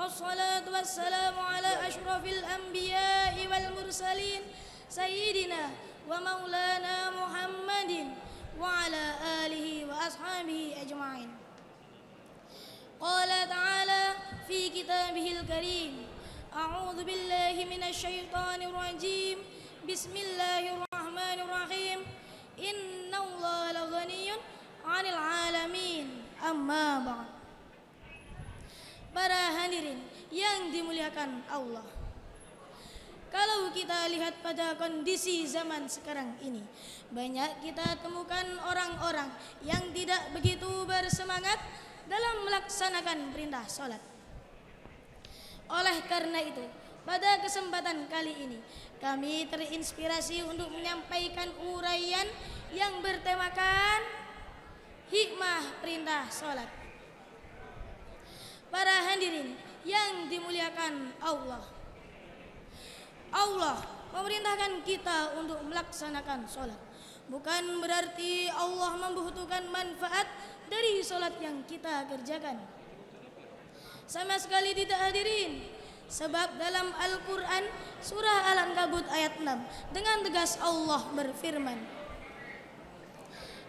والصلاة والسلام على أشرف الأنبياء والمرسلين سيدنا ومولانا محمد وعلى آله وأصحابه أجمعين. قال تعالى في كتابه الكريم: أعوذ بالله من الشيطان الرجيم. بسم الله الرحمن الرحيم. إن الله لغني عن العالمين. أما بعد. Para hadirin yang dimuliakan Allah, kalau kita lihat pada kondisi zaman sekarang ini, banyak kita temukan orang-orang yang tidak begitu bersemangat dalam melaksanakan perintah sholat. Oleh karena itu, pada kesempatan kali ini kami terinspirasi untuk menyampaikan uraian yang bertemakan hikmah perintah sholat. Para hadirin yang dimuliakan Allah, Allah memerintahkan kita untuk melaksanakan sholat. Bukan berarti Allah membutuhkan manfaat dari sholat yang kita kerjakan. Sama sekali tidak, hadirin. Sebab dalam Al-Quran surah Al-Ankabut ayat 6 dengan tegas Allah berfirman: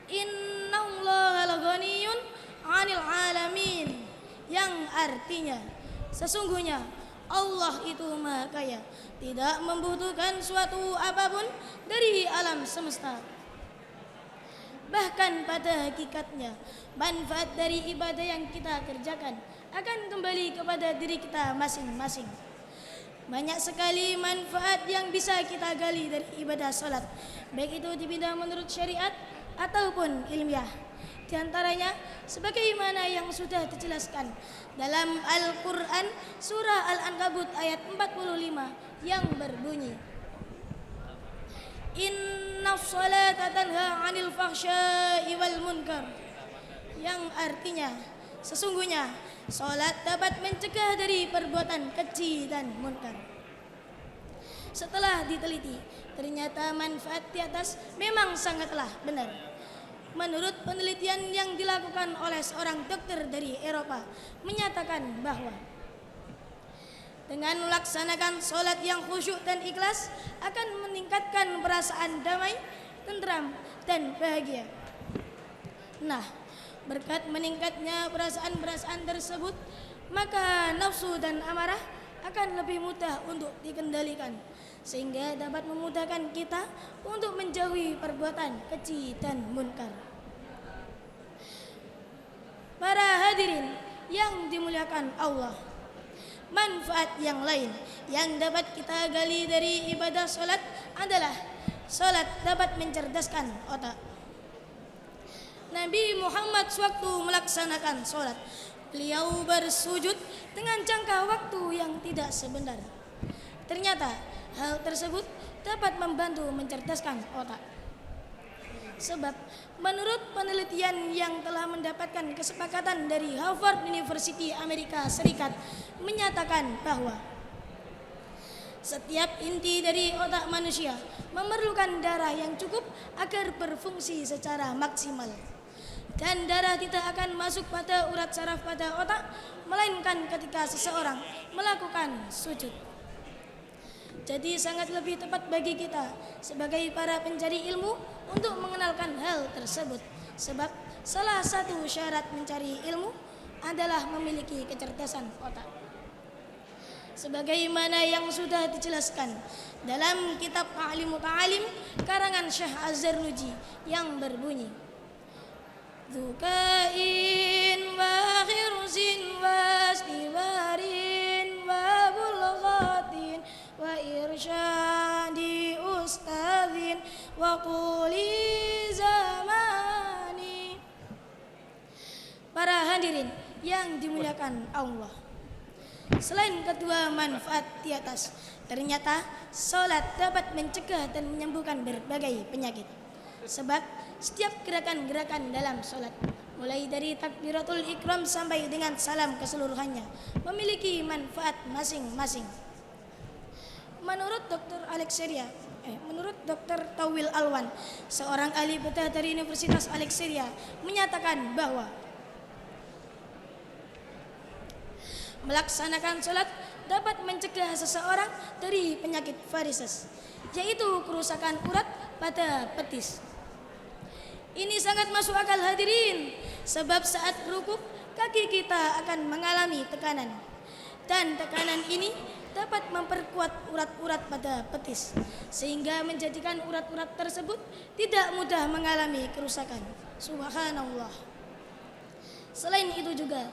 Innallaha laghaniyun 'anil 'alamin, yang artinya sesungguhnya Allah itu maha kaya, tidak membutuhkan suatu apapun dari alam semesta. Bahkan pada hakikatnya manfaat dari ibadah yang kita kerjakan akan kembali kepada diri kita masing-masing. Banyak sekali manfaat yang bisa kita gali dari ibadah salat, baik itu di bidang menurut syariat ataupun ilmiah. Di antaranya sebagaimana yang sudah dijelaskan dalam Al-Quran surah Al-Ankabut ayat 45 yang berbunyi: Inna sholata tanha 'anil fahsya'i wal munkar, yang artinya sesungguhnya salat dapat mencegah dari perbuatan keji dan munkar. Setelah diteliti, ternyata manfaat di atas memang sangatlah benar. Menurut penelitian yang dilakukan oleh seorang dokter dari Eropa, menyatakan bahwa dengan melaksanakan sholat yang khusyuk dan ikhlas akan meningkatkan perasaan damai, tentram, dan bahagia. Nah, berkat meningkatnya perasaan-perasaan tersebut, maka nafsu dan amarah akan lebih mudah untuk dikendalikan, sehingga dapat memudahkan kita untuk menjauhi perbuatan keji dan munkar. Para hadirin yang dimuliakan Allah, manfaat yang lain yang dapat kita gali dari ibadah sholat adalah sholat dapat mencerdaskan otak. Nabi Muhammad sewaktu melaksanakan sholat, beliau bersujud dengan jangka waktu yang tidak sebentar. Ternyata hal tersebut dapat membantu mencerdaskan otak. Sebab menurut penelitian yang telah mendapatkan kesepakatan dari Harvard University Amerika Serikat menyatakan bahwa setiap inti dari otak manusia memerlukan darah yang cukup agar berfungsi secara maksimal. Dan darah tidak akan masuk pada urat saraf pada otak melainkan ketika seseorang melakukan sujud. Jadi sangat lebih tepat bagi kita sebagai para pencari ilmu untuk mengenalkan hal tersebut. Sebab salah satu syarat mencari ilmu adalah memiliki kecerdasan otak. Sebagaimana yang sudah dijelaskan dalam kitab A'limu Ta'alim karangan Syekh Az-Zarnuji yang berbunyi: Dzukain wa khirsin wa istibarin wa bulghatin wa irsyadi ustadzin wa quli zamani. Para hadirin yang dimuliakan Allah, selain kedua manfaat di atas, ternyata sholat dapat mencegah dan menyembuhkan berbagai penyakit. Sebab setiap gerakan-gerakan dalam sholat, mulai dari takbiratul ikram sampai dengan salam keseluruhannya, memiliki manfaat masing-masing. Menurut Dr. Tawil Alwan, seorang ahli bedah dari Universitas Alexandria, menyatakan bahwa Melaksanakan sholat dapat mencegah seseorang dari penyakit varises, yaitu kerusakan urat pada betis. Ini sangat masuk akal hadirin, sebab saat rukuk kaki kita akan mengalami tekanan, dan tekanan ini dapat memperkuat urat-urat pada betis, sehingga menjadikan urat-urat tersebut tidak mudah mengalami kerusakan. Subhanallah. Selain itu juga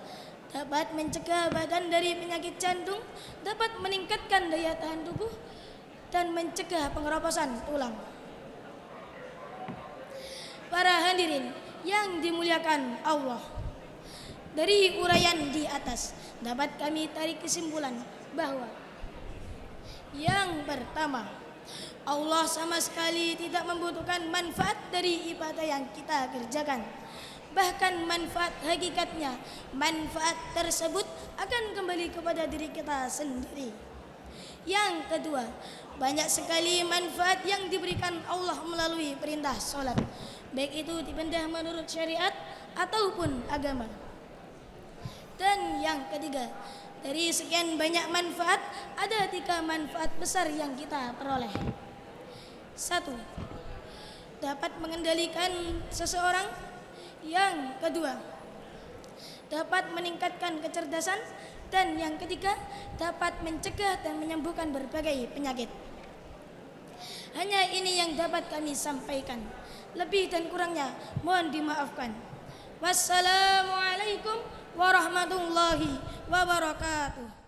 dapat mencegah badan dari penyakit jantung, dapat meningkatkan daya tahan tubuh, dan mencegah pengeroposan tulang. Para hadirin yang dimuliakan Allah, dari uraian di atas dapat kami tarik kesimpulan bahwa yang pertama, Allah sama sekali tidak membutuhkan manfaat dari ibadah yang kita kerjakan. Bahkan manfaat hakikatnya, manfaat tersebut akan kembali kepada diri kita sendiri. Yang kedua, banyak sekali manfaat yang diberikan Allah melalui perintah sholat, baik itu dipindah menurut syariat ataupun agama. Dan yang ketiga, dari sekian banyak manfaat, ada 3 manfaat besar yang kita peroleh. 1. Dapat mengendalikan seseorang. Yang kedua, dapat meningkatkan kecerdasan. Dan yang ketiga, dapat mencegah dan menyembuhkan berbagai penyakit. Hanya ini yang dapat kami sampaikan. Lebih dan kurangnya mohon dimaafkan. Wassalamualaikum warahmatullahi wabarakatuh.